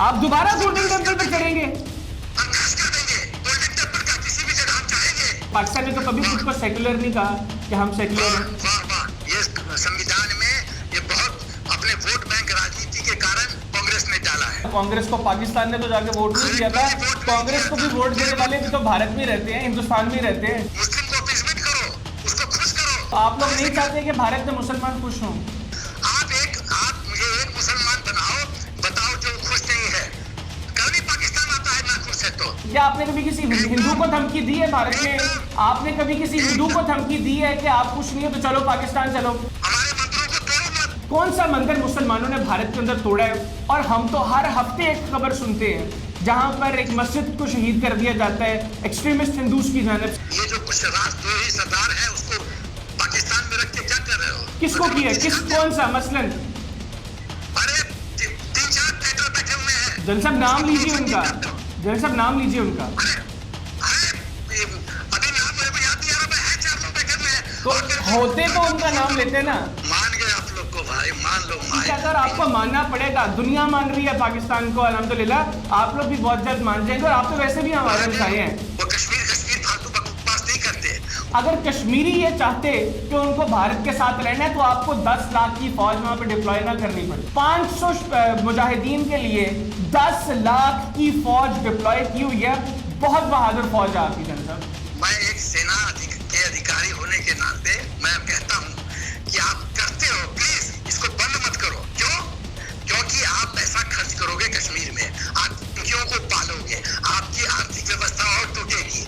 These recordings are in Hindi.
आप दोबारा गोल्डन टेम्पल पे चढ़ेंगे? हम घास कर देंगे गोल्डन टेम्पल का, किसी भी जगह हम चाहेंगे। पाकिस्तान ने तो कभी खुद को सेक्युलर नहीं कहा कि हम सेक्युलर हैं। वाह वाह, ये संविधान में ये बहुत अपने वोट बैंक राजनीति के कारण कांग्रेस ने डाला है। कांग्रेस को पाकिस्तान ने तो जाके वोट नहीं दिया था, कांग्रेस को भी वोट देने वाले भी तो भारत में रहते हैं, हिंदुस्तान में रहते हैं। मुस्लिम को अपीसमेंट करो, उसको खुश करो। आप लोग नहीं चाहते कि भारत में मुसलमान खुश हों? आप मुझे एक मुसलमान बताओ जो खुश नहीं है। कभी पाकिस्तान आता है ना खुश है तो? क्या आपने कभी किसी हिंदू को धमकी दी है भारत में? आपने कभी किसी हिंदू को धमकी दी है कि आप खुश नहीं हो तो चलो पाकिस्तान चलो? हमारे मंदिरों को तोड़ो मत। कौन सा मंदिर मुसलमानों ने भारत के अंदर तोड़ा है? और हम तो हर हफ्ते एक खबर सुनते हैं जहां पर एक मस्जिद को शहीद कर दिया जाता है एक्सट्रीमिस्ट हिंदूज की जानिब। ये जो राष्ट्रद्रोही सरदार है उसको पाकिस्तान में रख के क्या कर रहे हो? किसको किया? कौन सा? मसलन अरे 3-4 ट्रेडर बैठे हुए हैं। जन साहब नाम लीजिए उनका, जन साहब नाम लीजिए उनका। अभी नाम याद नहीं आ रहा, है 4 लोग बैठे हुए हैं। तो होते तो उनका नाम लेते ना। मान गए आप लोग को भाई, मान लो। अगर आपको मानना पड़ेगा, दुनिया मान रही है पाकिस्तान को अल्हम्दुलिल्लाह, आप लोग भी बहुत जल्द मान जाएंगे और आप तो वैसे भी हमारे भाई हैं। वो कश्मीर फालतू बकवास नहीं करते। अगर कश्मीरी ये चाहते कि उनको भारत के साथ रहना है तो आपको 10 लाख की फौज वहां पे डिप्लॉय ना करनी पड़े। 500 मुजाहिदीन के लिए 10 लाख की फौज डिप्लॉय की हुई है। बहुत बहादुर फौज है आपकी जनता। मैं एक सेना के अधिकारी होने के नाते मैं कहता हूं कि आप करते हो, प्लीज इसको बंद मत करो। क्यों? क्योंकि आप पैसा खर्च करोगे कश्मीर में, आतंकियों को पालोगे, आपकी आर्थिक व्यवस्था और टूटेगी,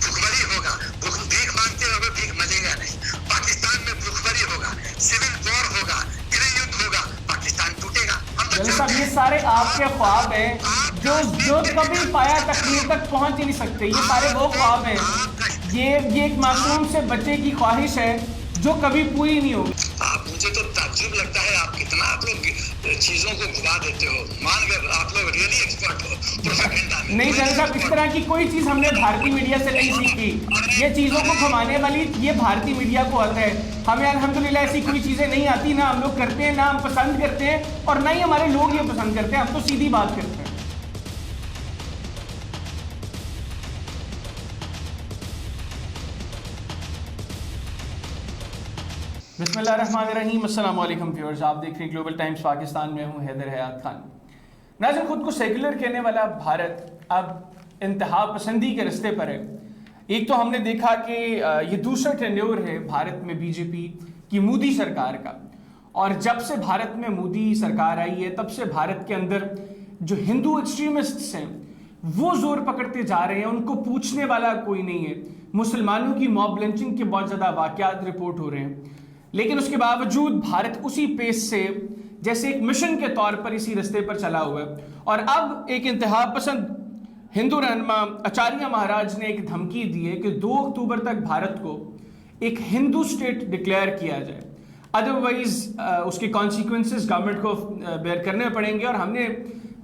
भूखमरी होगा, भीख मांगते रहोगे, भीख मिलेगा नहीं। पाकिस्तान में भूखमरी होगा, सिविल वॉर होगा, गृह युद्ध होगा, पाकिस्तान टूटेगा। ये सारे आपके ख्वाब हैं जो कभी पाया तकदीर तक पहुंच ही नहीं सकते। ये सारे वो ख्वाब हैं, ये एक मासूम से बच्चे की ख्वाहिश है जो कभी पूरी नहीं होगी। मुझे तो ताज्जुब लगता है आप कितना आप लोग चीजों को घुमा देते हो। मान कर आप लोग रियली एक्सपर्ट हो प्रोपेगेंडा में। नहीं जन साहब, इस तरह की कोई चीज हमने भारतीय मीडिया से नहीं सीखी। ये चीजों को घुमाने वाली ये भारतीय मीडिया को आता है। हमें अल्हम्दुलिल्लाह ऐसी कोई चीजें नहीं आती, ना हम लोग करते हैं, ना हम पसंद करते हैं और ना ही हमारे लोग ये पसंद करते हैं। हम तो सीधी बात करते हैं। बिस्मिल्लाहिर्रहमानिर्रहीम, अस्सलाम वालेकुम व्यूअर्स, आप देख रहे हैं ग्लोबल टाइम्स पाकिस्तान में हूँ हैदर हयात खान। नाज़रीन, खुद को सेकुलर कहने वाला भारत अब इंतहा पसंदी के रास्ते पर है। एक तो हमने देखा कि ये दूसरा टेन्योर है भारत में बीजेपी की मोदी सरकार का, और जब से भारत में मोदी सरकार आई है तब से भारत के अंदर जो हिंदू एक्सट्रीमिस्ट्स हैं वो जोर पकड़ते जा रहे हैं। उनको पूछने वाला कोई नहीं है। मुसलमानों की मॉब लिंचिंग के बहुत ज़्यादा वाक़यात रिपोर्ट हो रहे हैं, लेकिन उसके बावजूद भारत उसी पेस से जैसे एक मिशन के तौर पर इसी रास्ते पर चला हुआ है। और अब एक इंतहा पसंद हिंदू रहनुमा आचार्य महाराज ने एक धमकी दी है कि 2 अक्टूबर तक भारत को एक हिंदू स्टेट डिक्लेयर किया जाए, अदरवाइज उसके कॉन्सिक्वेंसेस गवर्नमेंट को बेयर करने पड़ेंगे। और हमने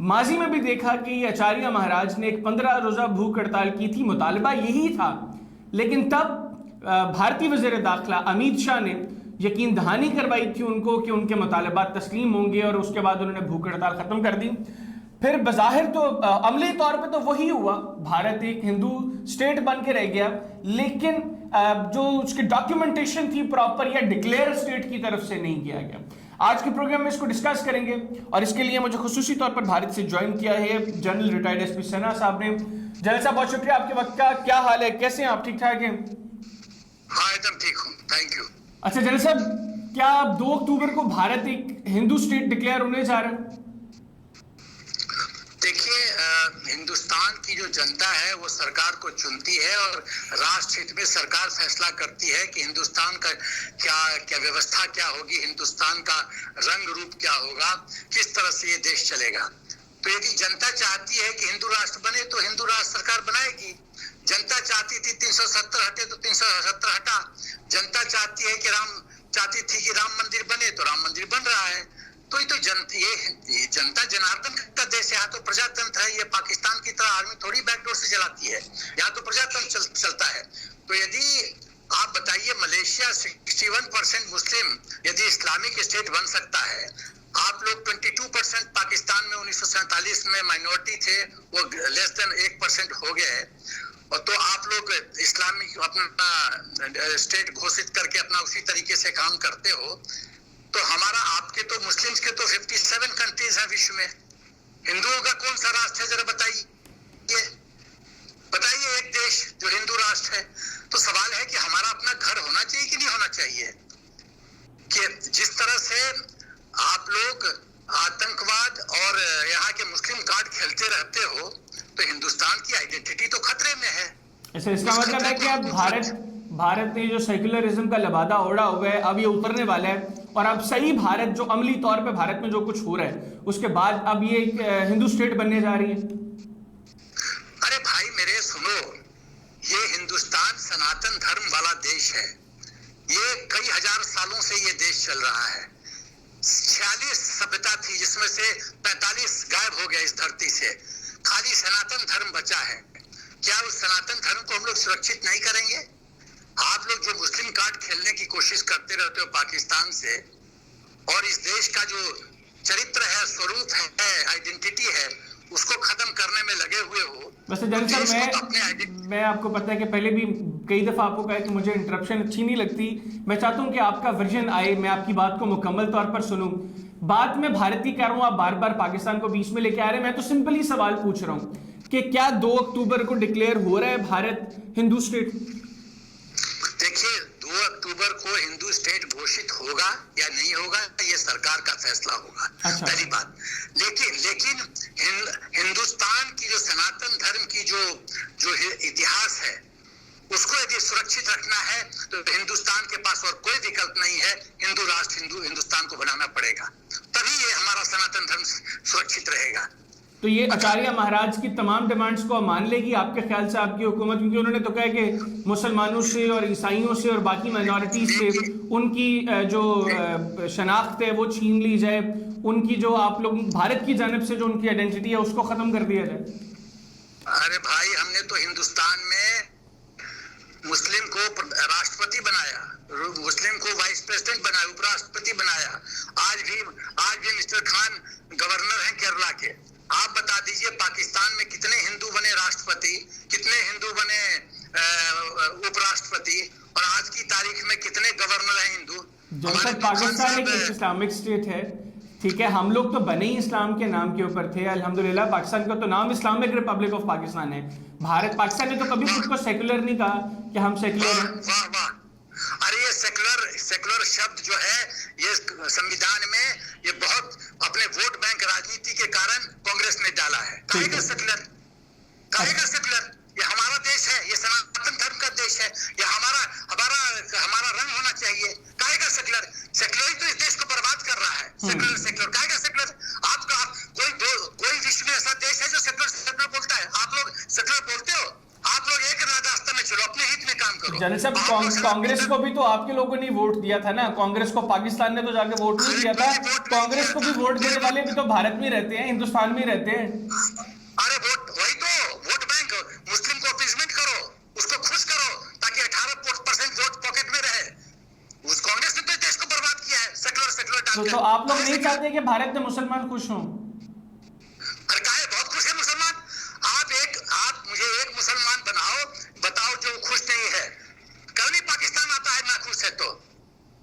माजी में भी देखा कि आचार्य महाराज ने एक 15 रोज़ा भूख हड़ताल की थी, मुतालबा यही था, लेकिन तब भारतीय वज़ीर दाखिला अमित शाह ने यकीन दहानी करवाई थी उनको कि उनके मुतालबात तस्लीम होंगे और उसके बाद उन्होंने भूख हड़ताल खत्म कर दी। फिर बज़ाहिर तो अमली तौर पे तो वही हुआ, भारत एक हिंदू स्टेट बन के रह गया, लेकिन जो उसकी डॉक्यूमेंटेशन थी प्रॉपर या डिक्लेयर स्टेट की तरफ से नहीं किया गया। आज के प्रोग्राम में इसको डिस्कस करेंगे और इसके लिए मुझे खुसूसी तौर पर भारत से ज्वाइन किया है जनरल रिटायर्ड एसपी सना साहब ने। जनरल साहब, बहुत शुक्रिया आपके वक्त का। क्या हाल है, कैसे हैं आप? ठीक ठाक हैं? हाँ, एकदम ठीक हूँ, थैंक यू। अच्छा जनरल साहब, क्या 2 अक्टूबर को भारत एक हिंदू स्टेट डिक्लेयर होने जा रहा है? देखिए, हिंदुस्तान की जो जनता है वो सरकार को चुनती है और राष्ट्र हित में सरकार फैसला करती है कि हिंदुस्तान का क्या व्यवस्था क्या होगी, हिंदुस्तान का रंग रूप क्या होगा, किस तरह से ये देश चलेगा। तो यदि जनता चाहती है कि हिंदू राष्ट्र बने तो हिंदू राष्ट्र सरकार बनाएगी। जनता चाहती थी 370 हटे तो 370 हटा। जनता चाहती है कि चाहती थी कि राम मंदिर बने तो राम मंदिर बन रहा है। तो ये जनता जनार्दन का देश है। यहाँ तो प्रजातंत्र है, ये पाकिस्तान की तरह आर्मी थोड़ी बैकडोर से चलाती है, यहाँ तो प्रजातंत्र चलता है। तो यदि आप बताइए, मलेशिया 61% मुस्लिम यदि इस्लामिक स्टेट बन सकता है आप लोग 22% पाकिस्तान में 1947 में माइनॉरिटी थे, वो लेस देन 1% हो गए हैं। और तो आप लोग इस्लामिक अपना स्टेट घोषित करके अपना उसी तरीके से काम करते हो। तो हमारा आपके तो मुस्लिम्स के तो 57 कंट्रीज हैं विश्व में, हिंदुओं का कौन सा राष्ट्र है जरा बताइए, बताइए एक देश जो हिंदू राष्ट्र है। तो सवाल है कि हमारा अपना घर होना चाहिए कि नहीं होना चाहिए। कि जिस तरह से आप लोग आतंकवाद और यहाँ के मुस्लिम कार्ड खेलते रहते हो, तो हिंदुस्तान की आइडेंटिटी तो खतरे में है। ऐसे इसका मतलब है कि अब भारत ने जो सेक्युलरिज्म का लबादा ओढ़ा हुआ है अब ये उतरने वाला है, और अब सही भारत जो अमली तौर पे भारत में जो कुछ हो रहा है उसके बाद अब ये एक हिंदू स्टेट बनने जा रही है। अरे भाई मेरे सुनो, ये हिंदुस्तान सनातन धर्म वाला देश है। ये कई हजार सालों से ये देश चल रहा है। 46 सभ्यता थी जिसमें से 45 गायब हो गया इस धरती से, खाली सनातन धर्म बचा है। क्या उस सनातन धर्म को हम लोग सुरक्षित नहीं करेंगे? आप लोग जो मुस्लिम कार्ड खेलने की कोशिश करते रहते हो पाकिस्तान से, और इस देश का जो चरित्र है, स्वरूप है, आइडेंटिटी है, उसको खत्म करने में लगे हुए हो। वैसे जनरल साहब, मैं आपको पता है कि पहले भी कई दफा आपको कहा कि मुझे इंटरप्शन अच्छी नहीं लगती। मैं चाहता हूं कि आपका वर्जन आए, मैं आपकी बात को मुकम्मल तौर पर सुनूं। बात में भारतीय कह रहा हूं, आप बार बार पाकिस्तान को बीच में लेके आ रहे हैं। मैं तो सिंपल ही सवाल पूछ रहा हूं कि क्या 2 अक्टूबर को डिक्लेयर हो रहा है भारत हिंदू स्टेट? देखिए, 2 अक्टूबर को हिंदू स्टेट घोषित होगा या नहीं होगा ये सरकार का फैसला होगा। अच्छा। पहली बात। लेकिन हिंदुस्तान की जो सनातन धर्म की जो इतिहास है उसको यदि सुरक्षित रखना है तो हिंदुस्तान के पास और कोई विकल्प नहीं है। हिंदू राष्ट्र हिंदुस्तान को बनाना पड़ेगा, तभी ये हमारा सनातन धर्म सुरक्षित रहेगा। तो ये आचार्य महाराज की तमाम डिमांड्स को मान लेगी आपके ख्याल से आपकी हुकूमत? क्योंकि उन्होंने तो कहा कि मुसलमानों से और ईसाइयों से और बाकी माइनॉरिटीज से उनकी जो शनाख्त है वो छीन ली जाए, उनकी जो आप लोग भारत की जानिब से जो उनकी आइडेंटिटी है उसको खत्म कर दिया जाए। अरे भाई, हमने तो हिंदुस्तान में मुस्लिम को राष्ट्रपति बनाया, मुस्लिम को वाइस प्रेसिडेंट बनाया, उपराष्ट्रपति बनाया। आज भी मिस्टर खान गवर्नर हैं केरला के। आप बता दीजिए पाकिस्तान में कितने हिंदू बने राष्ट्रपति, कितने हिंदू बने उपराष्ट्रपति, और आज की तारीख में कितने गवर्नर हैं हिंदू? जब पाकिस्तान एक इस्लामिक स्टेट है, ठीक है, हम लोग तो बने ही इस्लाम के नाम के ऊपर थे अल्हम्दुलिल्लाह। पाकिस्तान का तो नाम इस्लामिक रिपब्लिक ऑफ पाकिस्तान है। पाकिस्तान ने तो कभी खुद को सेकुलर नहीं कहा कि हम सेकुलर हैं। वाह वाह, अरे ये सेकुलर शब्द जो है ये संविधान में ये बहुत अपने वोट बैंक राजनीति के कारण कांग्रेस ने डाला है। काहेगा सेकुलर? ये हमारा देश है, ये सनातन धर्म का देश है, ये हमारा रंग होना चाहिए। काहेगा सेकुलर? सेकुलर तो इस देश को बर्बाद कर रहा है। सेकुलर काहेगा सेकुलर? आपका कोई विश्व में ऐसा देश है जो सेकुलर बोलता है? आप लोग सेकुलर बोलते हो? आप लोग एक रास्ते में चलो, अपने हित में काम करो। जनरल साहब, कांग्रेस को भी तो आपके लोगों ने वोट दिया था ना। कांग्रेस को पाकिस्तान ने तो जाके वोट नहीं दिया था। कांग्रेस को भी वोट देने वाले भी तो भारत में रहते हैं, हिंदुस्तान में रहते हैं। अरे वही तो वोट बैंक। मुस्लिम को अपीसमेंट करो, उसको खुश करो ताकि 18% वोट पॉकेट में रहे। उस कांग्रेस ने तो देश को बर्बाद किया है सेकुलर डालकर। तो आप लोग नहीं चाहते कि भारत में मुसलमान खुश हों? अरे काहे, बहुत खुश है मुसलमान। आप मुझे एक मुसलमान बताओ जो खुश नहीं है। कल नहीं पाकिस्तान आता है ना खुश है, तो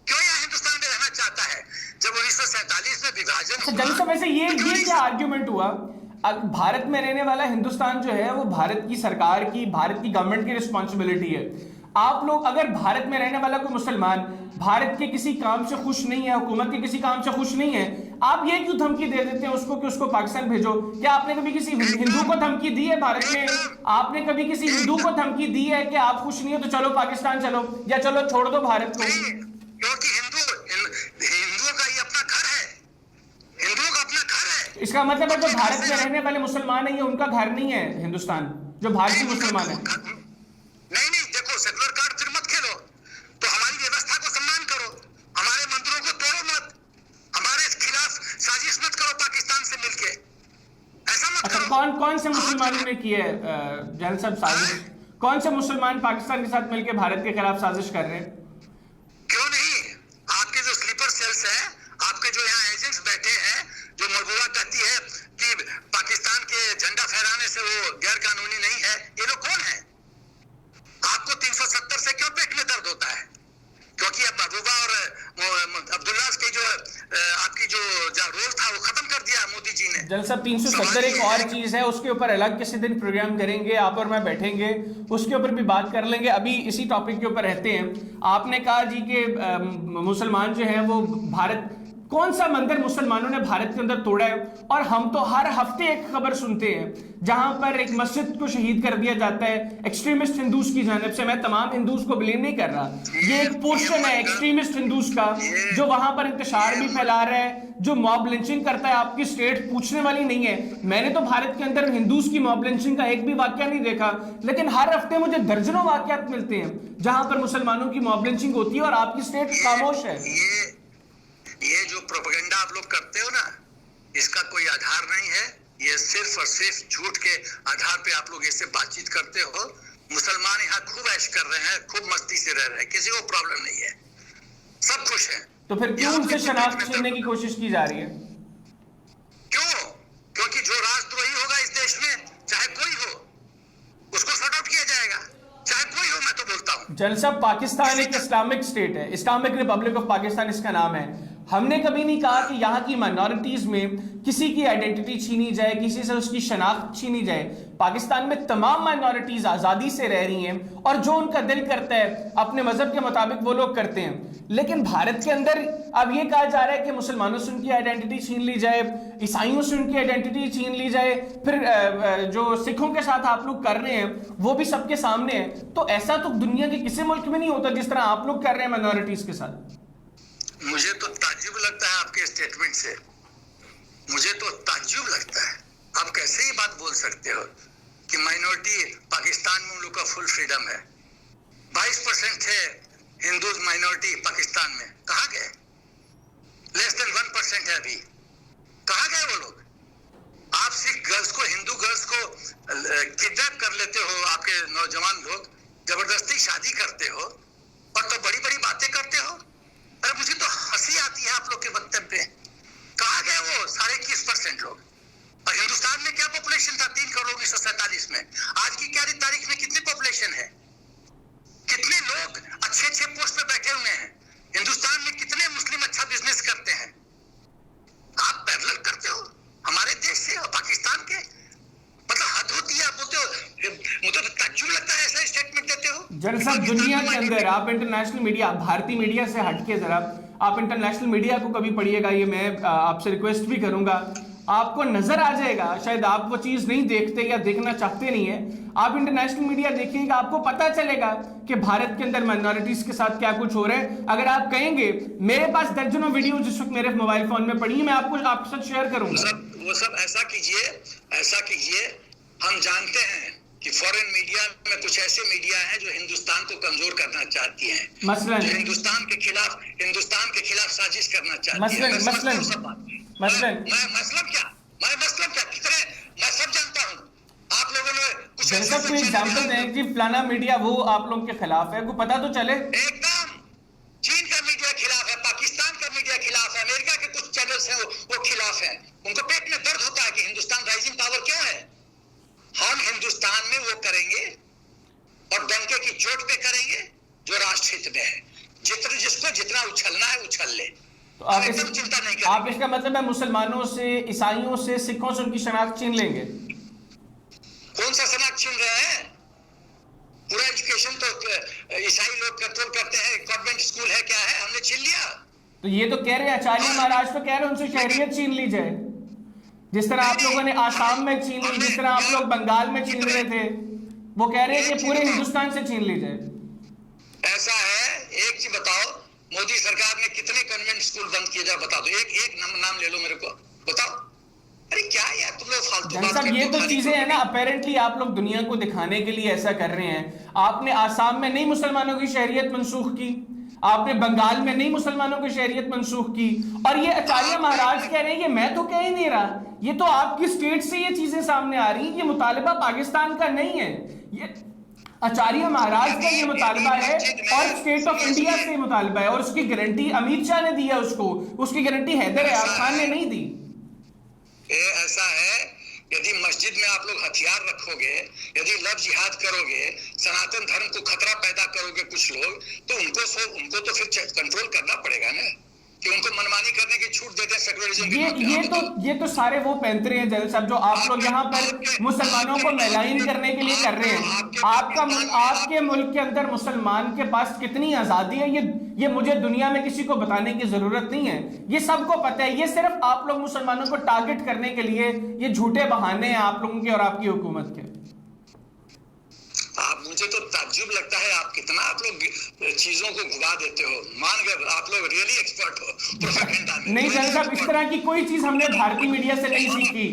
क्यों यहाँ हिंदुस्तान में रहना चाहता है? जब 1947 में विभाजन जनरल साहब, वैसे ये क्या आर्ग्यूमेंट हुआ? भारत में रहने वाला हिंदुस्तान जो है वो भारत की सरकार की, भारत की गवर्नमेंट की रिस्पॉन्सिबिलिटी है। आप लोग अगर भारत में रहने वाला कोई मुसलमान भारत के किसी काम से खुश नहीं है, हुकूमत के किसी काम से खुश नहीं है, आप ये क्यों धमकी दे देते हैं उसको कि उसको पाकिस्तान भेजो? क्या आपने कभी किसी हिंदू को धमकी दी है भारत में? आपने कभी किसी हिंदू को धमकी दी है कि आप खुश नहीं हो तो चलो पाकिस्तान चलो, या चलो छोड़ दो भारत को? क्योंकि हिंदुओं का ये अपना घर है, हिंदुओं का अपना घर है। इसका मतलब है जो भारत में रहने वाले मुसलमान है ये उनका घर नहीं है हिंदुस्तान, जो भारतीय मुसलमान है। नहीं, देखो सेकुलर कार्ड फिर मत खेलो, तो हमारी व्यवस्था को सम्मान करो, हमारे मंदिरों को तोड़ो मत, हमारे खिलाफ साजिश मत करो पाकिस्तान से मिलके, ऐसा मत करो। कौन से मुसलमानों ने की है जनरल साहब साजिश? कौन से मुसलमान पाकिस्तान के साथ मिलकर भारत के खिलाफ साजिश कर रहे हैं? क्यों नहीं? आपके जो स्लीपर सेल्स है, आपके जो यहाँ एजेंट्स बैठे हैं, महबूबा कहती है कि पाकिस्तान के झंडा फहराने से वो गैर कानूनी नहीं है। ये लोग कौन है? आपको 370 से क्यों पेट में दर्द होता है? क्योंकि अब महबूबा और अब्दुल्ला की जो आपकी जो रोल था वो खत्म कर दिया मोदी जी ने। जल साहब 370 एक और चीज है, उसके ऊपर अलग किसी दिन प्रोग्राम करेंगे, आप और मैं बैठेंगे उसके ऊपर भी बात कर लेंगे। अभी इसी टॉपिक के ऊपर रहते हैं। आपने कहा जी कि मुसलमान जो है वो भारत, कौन सा मंदिर मुसलमानों ने भारत के अंदर तोड़ा है? और हम तो हर हफ्ते एक खबर सुनते हैं जहां पर एक मस्जिद को शहीद कर दिया जाता है एक्सट्रीमिस्ट हिंदूज की जानिब से। मैं तमाम हिंदूज को ब्लेम नहीं कर रहा, ये एक पोर्शन है एक्सट्रीमिस्ट हिंदूज का जो वहां पर इंतशार भी फैला रहा है, जो मॉब लिंचिंग करता है। आपकी स्टेट पूछने वाली नहीं है। मैंने तो भारत के अंदर हिंदूज की मॉब लिंचिंग का एक भी वाक्य नहीं देखा, लेकिन हर हफ्ते मुझे दर्जनों वाकयात मिलते हैं जहां पर मुसलमानों की मॉब लिंचिंग होती है और आपकी स्टेट खामोश है। ये जो प्रोपेगेंडा आप लोग करते हो ना, इसका कोई आधार नहीं है। ये सिर्फ और सिर्फ झूठ के आधार पे आप लोग इससे बातचीत करते हो। मुसलमान यहाँ खूब ऐश कर रहे हैं, खूब मस्ती से रह रहे हैं, किसी को प्रॉब्लम नहीं है, सब खुश हैं। तो फिर क्यों उनसे शनाख्त छीनने की कोशिश की जा रही है? क्यों? क्योंकि जो राष्ट्रद्रोही होगा इस देश में, चाहे कोई हो, उसको सॉर्ट आउट किया जाएगा, चाहे कोई हो। मैं तो बोलता हूँ जल साहब, पाकिस्तान एक इस्लामिक स्टेट है, इस्लामिक रिपब्लिक ऑफ पाकिस्तान इसका नाम है। हमने कभी नहीं कहा कि यहाँ की माइनॉरिटीज में किसी की आइडेंटिटी छीनी जाए, किसी से उसकी शनाख्त छीनी जाए। पाकिस्तान में तमाम माइनॉरिटीज आजादी से रह रही हैं और जो उनका दिल करता है अपने मजहब के मुताबिक वो लोग करते हैं। लेकिन भारत के अंदर अब ये कहा जा रहा है कि मुसलमानों से उनकी आइडेंटिटी छीन ली जाए, ईसाइयों से उनकी आइडेंटिटी छीन ली जाए, फिर जो सिखों के साथ आप लोग कर रहे हैं वो भी सबके सामने है। तो ऐसा तो दुनिया के किसी मुल्क में नहीं होता जिस तरह आप लोग कर रहे हैं माइनॉरिटीज के साथ। मुझे तो ताज्जुब लगता है आपके स्टेटमेंट से, मुझे तो ताज्जुब लगता है। आप कैसे ही बात बोल सकते हो कि माइनॉरिटी पाकिस्तान में उन लोग का फुल फ्रीडम है। 22% थे हिंदूज माइनॉरिटी पाकिस्तान में, कहाँ गए? लेस देन 1% है अभी, कहाँ गए वो लोग? आप सिख गर्ल्स को, हिंदू गर्ल्स को किडनैप कर लेते हो, आपके नौजवान लोग जबरदस्ती शादी करते हो और तो बड़ी बड़ी बातें करते हो। अरे मुझे तो हंसी आती है आप लोग के वक्तव्य पे। कहाँ गए वो 21.5% लोग? और हिंदुस्तान में क्या पॉपुलेशन था 3 करोड़ 1947 में? आज की क्या तारीख में कितनी पॉपुलेशन है? कितने लोग अच्छे पोस्ट पे बैठे हुए हैं? हिंदुस्तान में कितने मुस्लिम अच्छा बिजनेस करते हैं? आप पैरेलल करते हो हमारे देश से और पाकिस्तान के, मतलब हद होती है। आप बोलते हो, मुझे तो ताज्जुब लगता है ऐसा स्टेटमेंट देते हो। जल साहब, दुनिया के अंदर आप इंटरनेशनल मीडिया, भारतीय मीडिया से हटके जरा आप इंटरनेशनल मीडिया को कभी पढ़िएगा, ये मैं आपसे रिक्वेस्ट भी करूंगा, आपको नजर आ जाएगा। शायद आप वो चीज नहीं देखते या देखना चाहते नहीं है। आप इंटरनेशनल मीडिया देखिएगा, आपको पता चलेगा कि भारत के अंदर माइनॉरिटीज के साथ क्या कुछ हो रहा है। अगर आप कहेंगे, मेरे पास दर्जनों वीडियो जिस वक्त मेरे मोबाइल फोन में पड़ी है, मैं आपको आपके साथ शेयर करूंगा। वो सब ऐसा कीजिए। हम जानते हैं कि फॉरेन मीडिया में कुछ ऐसे मीडिया हैं जो हिंदुस्तान को कमजोर करना चाहती हैं, मसलन जो हिंदुस्तान के खिलाफ साजिश करना चाहती हैं। मतलब क्या कितने, मैं सब जानता हूँ। आप लोगों ने कुछ कोई एग्जांपल दें कि फलाना मीडिया वो आप लोगों के खिलाफ है, को पता तो चले। एकदम चीन का मीडिया खिलाफ है, पाकिस्तान का मीडिया खिलाफ है, अमेरिका के कुछ चैनल्स हैं वो खिलाफ हैं। उनको पेट में दर्द होता है कि हिंदुस्तान राइजिंग पावर क्यों है। हम हिंदुस्तान में वो करेंगे और डंके की चोट पे करेंगे जो राष्ट्र हित में है। जिसको जितना उछलना है उछल ले। तो आप चिंता नहीं करेंगे। आप इसका मतलब है मुसलमानों से, ईसाइयों से, सिखों से उनकी शनाख्त छीन लेंगे? कौन सा शनाख्त छीन रहे हैं? पूरा एजुकेशन तो ईसाई लोग कंट्रोल करते हैं। कॉन्वेंट स्कूल है, क्या है, हमने छीन लिया। तो ये तो कह रहे हैं आचार्य महाराज तो कह रहे हैं उनसे शहरियत छीन ली जाए, जिस तरह आप लोगों ने आसाम में छीन ली, जिस तरह आप लोग बंगाल में छीन रहे थे। वो कह रहे हैं कि पूरे हिंदुस्तान से छीन ली जाए। ऐसा है, एक चीज बताओ, मोदी सरकार ने कितने कॉन्वेंट स्कूल बंद किए? जाए बता दो, एक नाम ले लो मेरे को, बताओ। अरे क्या यार तुम लोग फालतू बात करते हो। ये तो चीजें हैं ना, अपेरेंटली आप लोग दुनिया को दिखाने के लिए ऐसा कर रहे हैं। आपने आसाम में नहीं मुसलमानों की शहरियत मंसूख की, आपने बंगाल में नहीं मुसलमानों की शहरियत मंसूख की, और ये आचार्य महाराज कह रहे हैं कि मैं तो कह ही नहीं रहा। ये तो आपकी स्टेट से ये चीजें सामने आ रही हैं। ये मुतालबा पाकिस्तान का नहीं है, ये आचार्य महाराज का ये मुतालबा है और स्टेट ऑफ इंडिया से मुतालबा है। और उसकी गारंटी अमित शाह ने दी है, उसकी गारंटी हैदर अयाब खान ने नहीं दी। ये ऐसा है, यदि मस्जिद में आप लोग हथियार रखोगे, यदि लव जिहाद करोगे, सनातन धर्म को खतरा पैदा करोगे कुछ लोग, तो उनको तो फिर कंट्रोल करना पड़ेगा ना, कि उनको मनमानी करने की छूट देते हैं सेकुलरिज्म। ये तो सारे वो पैंतरे हैं जनरल साहब जो आप लोग यहाँ पर मुसलमानों को मैलाइन करने के लिए कर रहे हैं। आपके मुल्क के अंदर मुसलमान के पास कितनी आजादी है ये मुझे दुनिया में किसी को बताने की जरूरत नहीं है, ये सबको पता है। ये सिर्फ आप लोग मुसलमानों को टारगेट करने के लिए ये झूठे बहाने हैं आप लोगों के और आपकी हुकूमत के। मुझे तो ताज्जुब लगता है आप कितना आप लोग चीजों को घुमा देते हो। मान गए आप लोग रियली एक्सपर्ट हो प्रोपेगेंडा में। नहीं जनरल साहब, इस तरह की कोई चीज हमने भारतीय मीडिया से नहीं सीखी।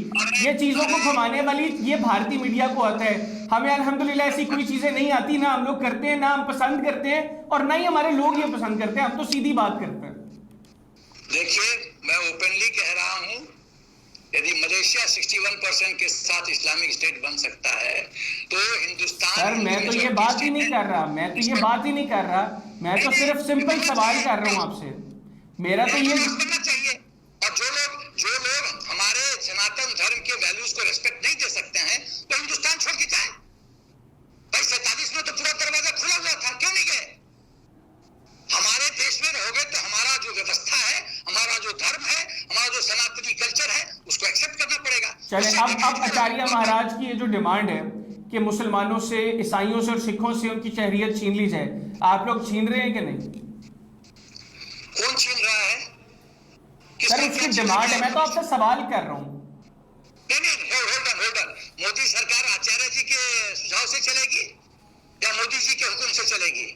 ये चीजों को घुमाने वाली ये भारतीय मीडिया को आता है। हमें अल्हम्दुलिल्लाह ऐसी कोई चीजें नहीं आती, ना हम लोग करते हैं, ना हम पसंद करते हैं और ना ही हमारे लोग ये पसंद करते हैं। हम तो सीधी बात करते हैं। देखिए, मैं ओपनली कह रहा हूं, यदि मलेशिया 61% के साथ इस्लामिक स्टेट बन सकता है तो हिंदुस्तान। सर मैं तो ये बात ही नहीं कर रहा, मैं तो सिर्फ सिंपल सवाल कर रहा हूँ आपसे। मेरा तो ये करना चाहिए। और जो लोग हमारे सनातन धर्म के वैल्यूज को रेस्पेक्ट नहीं दे सकते हैं तो हिंदुस्तान छोड़ के जाए। भाई 47 में तो पूरा दरवाजा खुला हुआ था, क्यों नहीं गए? हमारे देश में रहोगे तो हमारा जो व्यवस्था है, हमारा जो धर्म है, हमारा जो सनातनी कल्चर है, उसको एक्सेप्ट करना पड़ेगा। चले अब आचार्य महाराज की ये जो डिमांड है कि मुसलमानों से, ईसाइयों से और सिखों से उनकी शहरियत छीन ली जाए, आप लोग छीन रहे हैं कि नहीं? कौन छीन रहा है? सर इसकी डिमांड है, मैं तो आपसे सवाल कर रहा हूँ। नहीं, होल्ड ऑन। मोदी सरकार आचार्य जी के सुझाव से चलेगी या मोदी जी के हुक्म से चलेगी?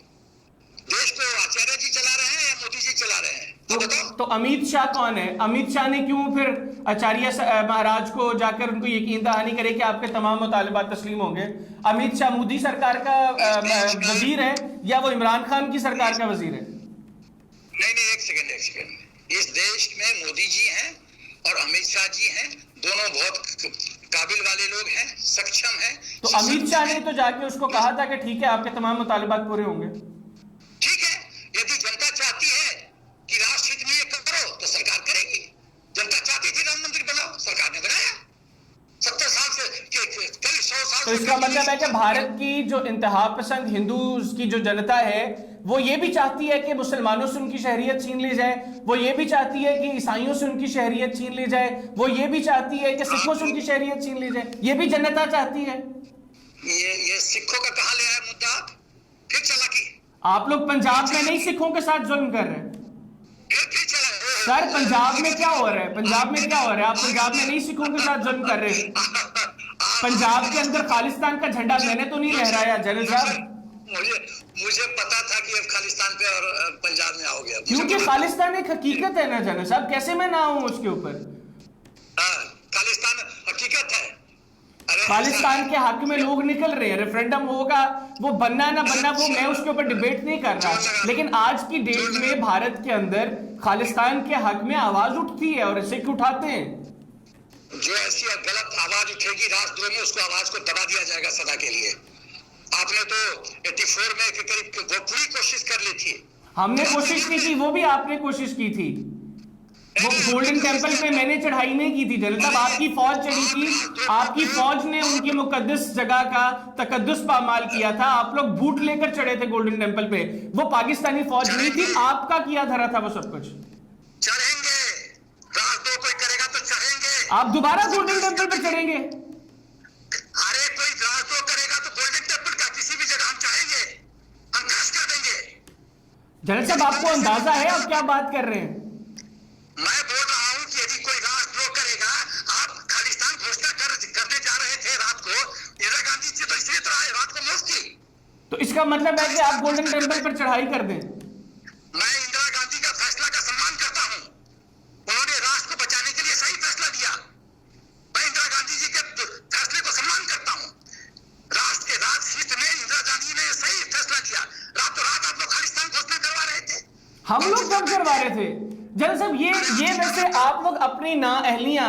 देश को आचार्य जी चला रहे हैं या मोदी जी चला रहे हैं? तो अमित शाह कौन है? अमित शाह ने क्यों फिर आचार्य महाराज को जाकर उनको यकीन दहानी करे कि आपके तमाम मुतालिबात तस्लीम होंगे? अमित शाह मोदी सरकार का वजीर है या वो इमरान खान की सरकार का वजीर है? नहीं, एक सेकंड। इस देश में मोदी जी हैं और अमित शाह जी हैं, दोनों बहुत काबिल वाले लोग हैं, सक्षम हैं। तो अमित शाह ने तो जाके उसको कहा था कि ठीक है आपके तमाम मुतालिबात पूरे होंगे। ठीक है, यदि जनता चाहती है कि राष्ट्र हित में ये करो तो सरकार करेगी। जनता चाहती थी राम मंदिर बनाओ, सरकार ने बनाया। 70 साल से कई 100 साल। तो इसका मतलब है कि भारत की जो इंतहा पसंद हिंदू की जो जनता है वो ये भी चाहती है कि मुसलमानों से उनकी शहरियत छीन ली जाए, वो ये भी चाहती है कि ईसाइयों से उनकी शहरियत छीन ली जाए, वो ये भी चाहती है कि सिखों से उनकी शहरियत छीन ली जाए। ये भी जनता चाहती है। ये सिखों का कहां ले आया मुद्दा? फिर चालाकी। आप लोग पंजाब में नहीं सिखों के साथ जुल्म कर रहे हैं? सर पंजाब में क्या हो रहा है? आप पंजाब में नहीं सिखों के साथ जुल्म कर रहे हैं? पंजाब के अंदर खालिस्तान का झंडा मैंने तो नहीं लहराया जनरल साहब। मुझे पता था कि अब खालिस्तान पे और पंजाब में आओगे। क्योंकि खालिस्तान एक हकीकत है ना जनरल साहब, कैसे मैं ना आऊं उसके ऊपर? खालिस्तान हकीकत है। खालिस्तान के हक में लोग निकल रहे हैं, रेफरेंडम होगा, वो बनना ना बनना वो मैं उसके ऊपर डिबेट नहीं कर रहा, लेकिन आज की डेट में भारत के अंदर खालिस्तान के हक में आवाज उठती है और सिख उठाते हैं। जो ऐसी गलत आवाज उठेगी राष्ट्रद्रोह में, उसको आवाज को दबा दिया जाएगा सदा के लिए। आपने तो 84 में के करीब वो पूरी कोशिश कर ली थी। हमने कोशिश की थी, वो भी आपने कोशिश की थी। वो गोल्डन टेंपल पे मैंने चढ़ाई नहीं की थी जनरल साहब, आपकी फौज चढ़ी थी। आपकी फौज ने उनकी मुकद्दस जगह का तकद्दुस पामाल किया था। आप लोग बूट लेकर चढ़े थे गोल्डन टेंपल पे, वो पाकिस्तानी फौज नहीं थी, आपका किया धरा था वो सब कुछ। चढ़ेंगे, राष्ट्रद्रोह कोई करेगा तो चढ़ेंगे। आप दोबारा गोल्डन टेंपल पे चढ़ेंगे? अरे कोई राष्ट्रद्रोह करेगा तो गोल्डन टेंपल का किसी भी जगह हम चाहेंगे, हम ध्वस्त कर देंगे। जनरल साहब आपको अंदाजा है आप क्या बात कर रहे हैं? मैं बोल रहा हूं कि यदि कोई राष्ट्रद्रोह करेगा, आप खालिस्तान घोषणा करने जा रहे थे रात को, इंदिरा गांधी जी तो इसलिए तो आए रात को मौत की। तो इसका मतलब है कि आप गोल्डन टेंपल पर चढ़ाई कर दें? मैं इंदिरा गांधी का फैसला का सम्मान करता हूं, उन्होंने राष्ट्र को बचाने के लिए सही फैसला दिया। मैं इंदिरा गांधी जी के फैसले को सम्मान करता हूं। राष्ट्र के राजहित में इंदिरा गांधी ने सही फैसला दिया। रातों रात आप लोग खालिस्तान घोषणा करवा रहे थे। हम लोग कब करवा रहे थे जनरल साहब? ये वैसे आप लोग अपनी नाअहलियां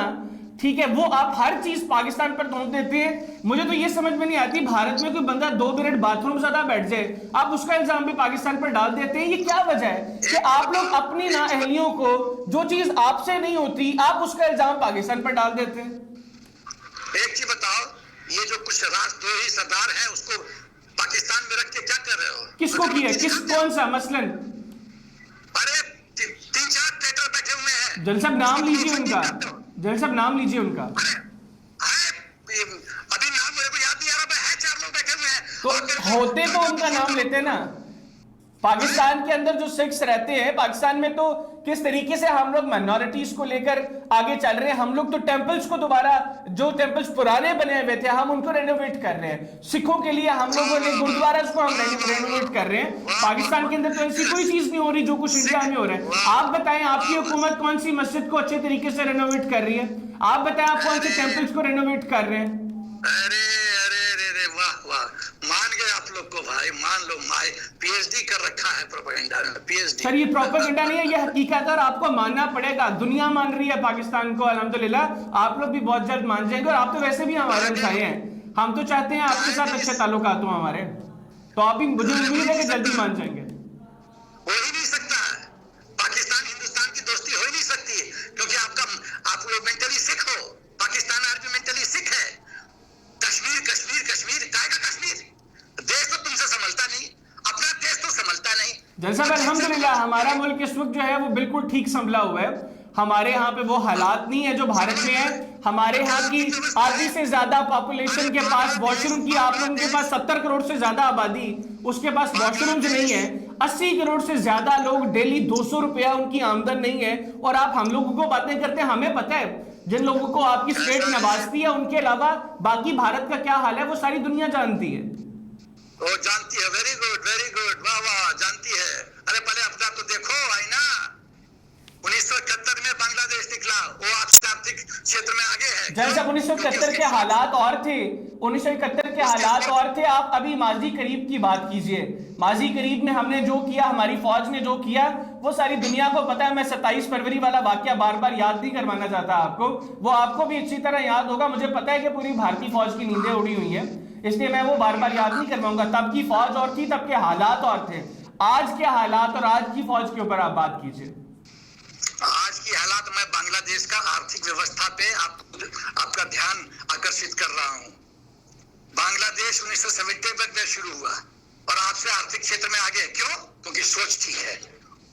ठीक है, वो आप हर चीज पाकिस्तान पर थोप देते हैं। मुझे तो ये समझ में नहीं आती, भारत में कोई बंदा 2 मिनट बाथरूम ज्यादा बैठ जाए, आप उसका इल्जाम भी पाकिस्तान पर डाल देते हैं। ये क्या वजह है कि आप लोग अपनी नाअहलियों को, जो चीज आपसे नहीं होती, आप उसका इल्जाम पाकिस्तान पर डाल देते हैं? एक चीज बताओ, ये जो कुछ राष्ट्रद्रोही सरदार है उसको पाकिस्तान में रख के क्या कर रहे हो? किसको किया? कौन सा? मसलन अरे 3-4 ट्रेटर बैठे हुए हैं। जल साहब नाम लीजिए उनका, जल साहब नाम लीजिए उनका। अभी नाम मेरे को याद नहीं आ रहा, है 4 लोग बैठे हुए हैं। तो होते तो उनका नाम लेते ना। पाकिस्तान के अंदर जो सिख्स रहते हैं, पाकिस्तान में तो किस तरीके से हम लोग माइनॉरिटीज को लेकर आगे चल रहे हैं। हम लोग तो टेंपल्स को दोबारा, जो टेंपल्स पुराने बने हुए थे, हम उनको रेनोवेट कर रहे हैं। सिखों के लिए हम लोगों ने गुरुद्वारा को हम रेनोवेट कर रहे हैं। पाकिस्तान के अंदर तो ऐसी कोई चीज नहीं हो रही जो कुछ इंडिया में हो रहा है। आप बताएं, आपकी हुकूमत कौन सी मस्जिद को अच्छे तरीके से रेनोवेट कर रही है? आप बताएं, आप कौन से टेंपल्स को रेनोवेट कर रहे हैं? अरे अरे अरे वाह वाह, मान गए आप लोग को भाई, मान लो। माय पीएचडी कर रखा है प्रोपेगेंडा में, पीएचडी। सर ये प्रोपेगेंडा नहीं है, ये हकीकत है और आपको मानना पड़ेगा। दुनिया मान रही है पाकिस्तान को, अल्हम्दुलिल्लाह। आप लोग भी बहुत जल्द मान जाएंगे, और आप तो वैसे भी हमारे हमसाए हैं। हम तो चाहते हैं आपके साथ अच्छे ताल्लुकात हो हमारे, तो आप भी, मुझे उम्मीद है कि जल्दी मान जाएंगे। हो ही नहीं सकता, पाकिस्तान हिंदुस्तान की दोस्ती हो ही नहीं सकती, क्योंकि आप लोग मेंटली सिख हो। पाकिस्तान आर्मी मेंटली सिख है। कश्मीर कश्मीर कश्मीर, काहे का कश्मीर? देश तो तुमसे संभलता नहीं, अपना देश तो संभलता नहीं। जैसा अल्हम्दुलिल्लाह हमारा मुल्क इस वक्त जो है वो बिल्कुल ठीक संभला हुआ है। हमारे यहाँ पे वो हालात नहीं है जो भारत में है। हमारे यहाँ की आधी से ज्यादा पॉपुलेशन के पास वॉशरूम की, आप लोगों के पास 70 करोड़ से ज्यादा आबादी, उसके पास वॉशरूम नहीं है। 80 करोड़ से ज्यादा लोग डेली 200 रुपया उनकी आमदन नहीं है, और आप हम लोगों को बातें करते हैं। हमें पता है जिन लोगों को आपकी स्टेट नवाजती है, उनके अलावा बाकी भारत का क्या हाल है वो सारी दुनिया जानती है। वो जानती है, वेरी गुड, वाह वाह, जानती है। अरे पहले अपना तो देखो आईना। 1971 में बांग्लादेश निकला, वो आपसे आर्थिक क्षेत्र में आगे है। जैसा 1971 के हालात और थे, 1971 के हालात और थे। आप अभी माजी करीब की बात कीजिए। माजी करीब में हमने जो किया, हमारी फौज ने जो किया, वो सारी दुनिया को पता है। मैं 27 फरवरी वाला वाकया बार बार याद नहीं करवाना चाहता आपको, वो आपको भी अच्छी तरह याद होगा। मुझे पता है कि पूरी भारतीय फौज की नींदें उड़ी हुई है, इसलिए मैं वो बार बार याद नहीं करवाऊंगा। तब की फौज और थी, तब के हालात और थे। आज के हालात और आज की फौज के ऊपर आप बात कीजिए। आज की हालात, मैं बांग्लादेश का आर्थिक व्यवस्था पे आपका ध्यान आकर्षित कर रहा हूँ। बांग्लादेश 1970 में शुरू हुआ और आपसे आर्थिक क्षेत्र में आगे। क्यों? क्योंकि सोच ठीक है।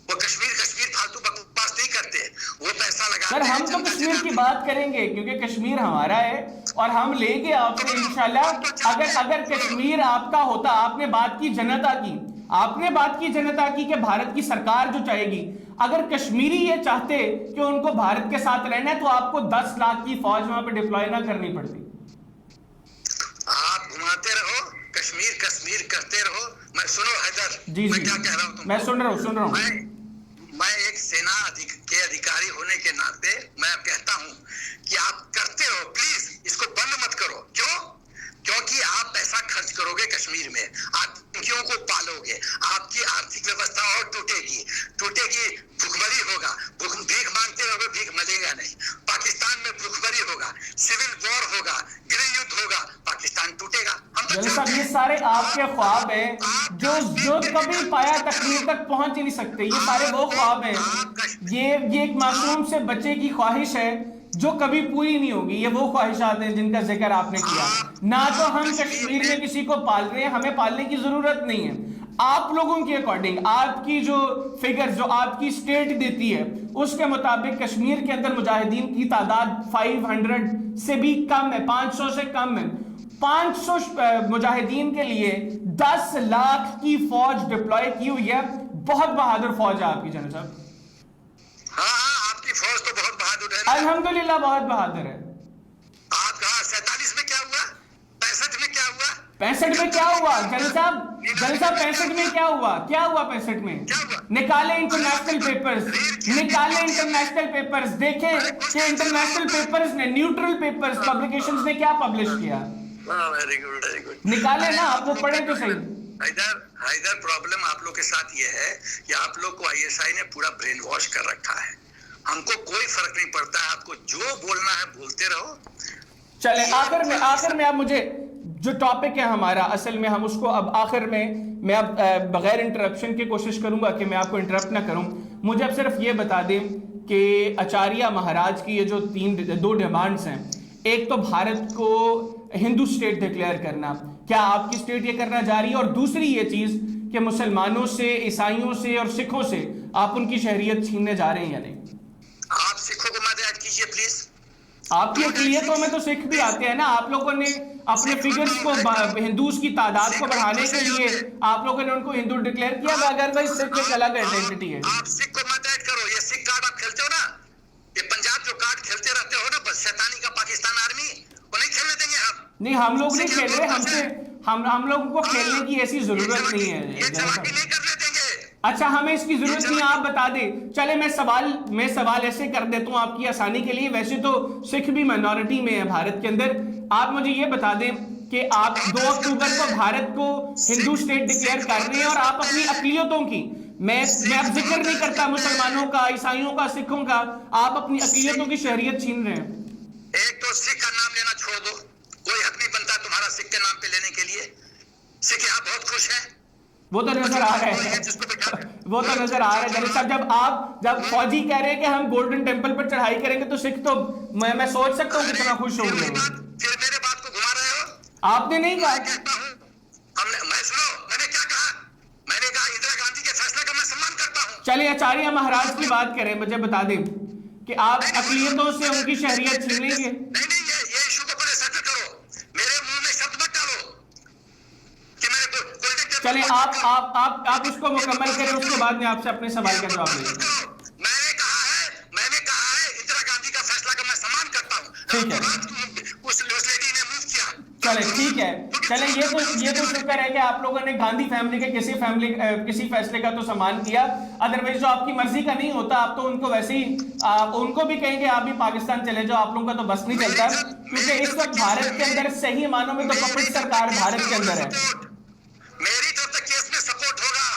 वो कश्मीर फालतू बकवास नहीं करते, वो पैसा लगाते हैं। सर हम तो कश्मीर की बात करेंगे क्योंकि कश्मीर हमारा है और हम लेंगे आपसे इंशाल्लाह। अगर कश्मीर आपका होता, आपने बात की जनता की, आपने बात की जनता की कि भारत की सरकार जो चाहेगी, अगर कश्मीरी ये चाहते कि उनको भारत के साथ रहना है तो आपको 10 लाख की फौज वहां पे डिप्लॉय ना करनी पड़ती। आप घुमाते रहो, कश्मीर कश्मीर करते रहो। मैं सुनो हैदर, जी मैं क्या कह रहा हूँ, मैं सुन रहा हूँ। मैं एक सेना के अधिकारी होने के नाते मैं कहता हूँ कि आप करते हो, प्लीज इसको बंद मत करो। क्यों? क्योंकि आप पैसा खर्च करोगे कश्मीर में, आतंकियों को पालोगे, आपकी आर्थिक व्यवस्था और टूटेगी, भूखमरी होगा। भीख मांगते रहोगे, भीख मिलेगा नहीं। पाकिस्तान में भूखमरी होगा, सिविल वॉर होगा, गृह युद्ध होगा, पाकिस्तान टूटेगा। हम तो ये सारे आपके ख्वाब हैं जो कभी पाया तकमील तक पहुंच ही नहीं सकते। ये सारे वो ख्वाब हैं, ये एक मासूम से बच्चे की ख्वाहिश है जो कभी पूरी नहीं होगी। ये वो ख्वाहिशात हैं जिनका जिक्र आपने किया। ना तो हम कश्मीर में किसी को पाल रहे हैं, हमें पालने की जरूरत नहीं है। आप लोगों के अकॉर्डिंग, आपकी जो फिगर जो आपकी स्टेट देती है उसके मुताबिक कश्मीर के अंदर मुजाहिदीन की तादाद 500 से भी कम है, 500 से कम है। 500 मुजाहिदीन के लिए 10 लाख की फौज डिप्लॉय की हुई है। बहुत बहादुर फौज है आपकी जनरल साहब। हाँ, आपकी फौज तो बहुत बहादुर है। अल्हम्दुलिल्लाह बहुत बहादुर है। आप कहा 47 में क्या हुआ, 65 में क्या हुआ, 65 में क्या हुआ जनरल साहब? 65 में क्या हुआ? 65 में निकाले इंटरनेशनल पेपर्स, देखें कि इंटरनेशनल पेपर्स ने, न्यूट्रल पेपर्स पब्लिकेशंस ने क्या पब्लिश किया। Very good. निकाले ना, आप वो पढ़े तो सही। हैदर प्रॉब्लम आप लोग के साथ ये है कि आप लोग को आईएसआई ने पूरा ब्रेन वॉश कर रखा है। हमको कोई फर्क नहीं पड़ता है, आपको जो बोलना है बोलते रहो। चले आखिर में आप मुझे जो टॉपिक है हमारा, असल में हम उसको अब आखिर में मैं अब बगैर इंटरप्शन की कोशिश करूंगा कि मैं आपको इंटरप्ट ना करूं। मुझे अब सिर्फ ये बता दें कि आचार्य महाराज की ये जो दो डिमांड्स हैं, एक तो भारत को हिंदू स्टेट डिक्लेयर करना, क्या आपकी स्टेट ये करना जा रही है? और दूसरी ये चीज कि मुसलमानों से, ईसाइयों से और सिखों से आप उनकी शहरियत छीनने जा रहे हैं या नहीं? आप सिखों को मत ऐड कीजिए प्लीज। आपकी अक़लियतों में तो सिख भी आते हैं ना। आप लोगों ने अपने फिगर्स को, हिंदूज की तादाद को बढ़ाने के लिए आप लोगों ने उनको हिंदू डिक्लेयर किया, अगर भाई सिख एक अलग आइडेंटिटी है। आप सिख को मत ऐड करो। ये सिख कार्ड आप खेलते हो ना, ये पंजाब जो कार्ड खेलते रहते हो ना, बस शैतानी का पाकिस्तान आर्मी, वो नहीं खेलने देंगे हम। नहीं, हम लोग नहीं खेल रहे, हमसे हम लोगों को खेलने की ऐसी जरूरत नहीं है। ये चलाकी नहीं करने देंगे। अच्छा, हमें इसकी जरूरत नहीं, आप बता दें। चले मैं सवाल ऐसे कर देता हूं आपकी आसानी के लिए। वैसे तो सिख भी माइनॉरिटी में है भारत के अंदर। आप मुझे ये बता दें कि आप 2 अक्टूबर को भारत को हिंदू स्टेट डिक्लेयर कर रहे हैं और आप अपनी अक़लियतों की, मैं अब जिक्र नहीं करता मुसलमानों का, ईसाइयों का, सिखों का, आप अपनी अक़लियतों की शहरियत छीन रहे हैं। एक तो सिख का नाम लेना छोड़ दो, कोई हक नहीं बनता तुम्हारा सिख के नाम पे लेने के लिए। सिख यहाँ बहुत खुश है, वो तो नजर आ रहा है, वो तो नजर आ रहा है जलील साहब। जब फौजी कह रहे हैं कि हम गोल्डन टेंपल पर चढ़ाई करेंगे तो सिख तो मैं सोच सकता हूँ कितना खुश होंगे। फिर मेरे बात को घुमा रहे हो। आपने नहीं कहा। मैं सुनो, मैंने क्या कहा? मैंने कहा इंदिरा गांधी के फैसले का मैं सम्मान करता हूँ। चलिए आचार्य महाराज की बात करें, मुझे बता दें कि आप अक़लियतों से उनकी शहरियत छीन लेंगे? नहीं, ये इशू को पहले सेटल करो। मेरे मुंह में शब्द मत डालो कि मैंने गोल्डन। चलिए आप उसको मुकम्मल करें, उसके बाद में आपसे अपने सवाल का जवाब देंगे। मैंने कहा है इंदिरा गांधी का फैसला का मैं सम्मान करता हूँ। ठीक है, उस लेडी ने मूव किया। चले ठीक है, चले ये तो शुक्र है कि आप लोगों ने गांधी फैमिली के किसी फैसले का तो सम्मान किया। अदरवाइज जो आपकी मर्जी का नहीं होता, आप तो उनको वैसे ही उनको भी कहेंगे आप भी पाकिस्तान चले जाओ, आप लोगों का तो बस नहीं चलता। क्योंकि इस वक्त भारत के अंदर सही मानों में तो पपेट सरकार भारत के अंदर है। मेरी तरफ से केस में सपोर्ट होगा।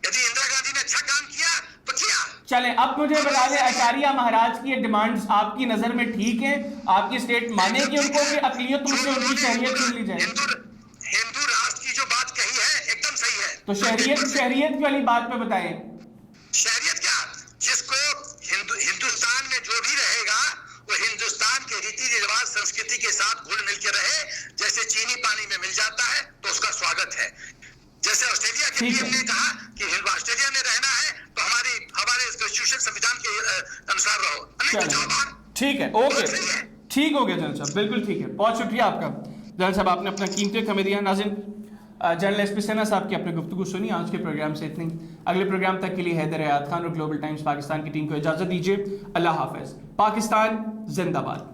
यदि इंदिरा गांधी ने अच्छा काम किया तो किया। चले अब मुझे बता दें, आचार्य महाराज की ये डिमांड्स आपकी नजर में ठीक है? आपकी स्टेट मानेगी उनको कि अक़लियतों से उनकी शहरियत छीन ली जाए? हिंदू राष्ट्र की जो बात कही है एकदम सही है। तो शहरियत वाली बात पे बताएं। शहरियत क्या? जिसको हिंदुस्तान में जो भी रहेगा वो हिंदुस्तान के रीति रिवाज संस्कृति के साथ घुल मिल के रहे। जैसे चीनी पानी में मिल जाता है तो उसका स्वागत है। जैसे ऑस्ट्रेलिया के पीएम ने कहा कि ऑस्ट्रेलिया में रहना है तो हमारे कॉन्स्टिट्यूशन संविधान के अनुसार रहो। ठीक है, ओके, ठीक हो गया जनरल साहब, बिल्कुल ठीक है। बहुत शुक्रिया आपका जनरल साहब, आपने अपना कीमती वक्त हमें दिया। नाज़रीन, जनरल एसपी सेना साहब की अपनी गुफ्तगू सुनी। आज के प्रोग्राम से इतनी। अगले प्रोग्राम तक के लिए हैदर हयात खान और ग्लोबल टाइम्स पाकिस्तान की टीम को इजाजत दीजिए। अल्लाह हाफिज। पाकिस्तान जिंदाबाद।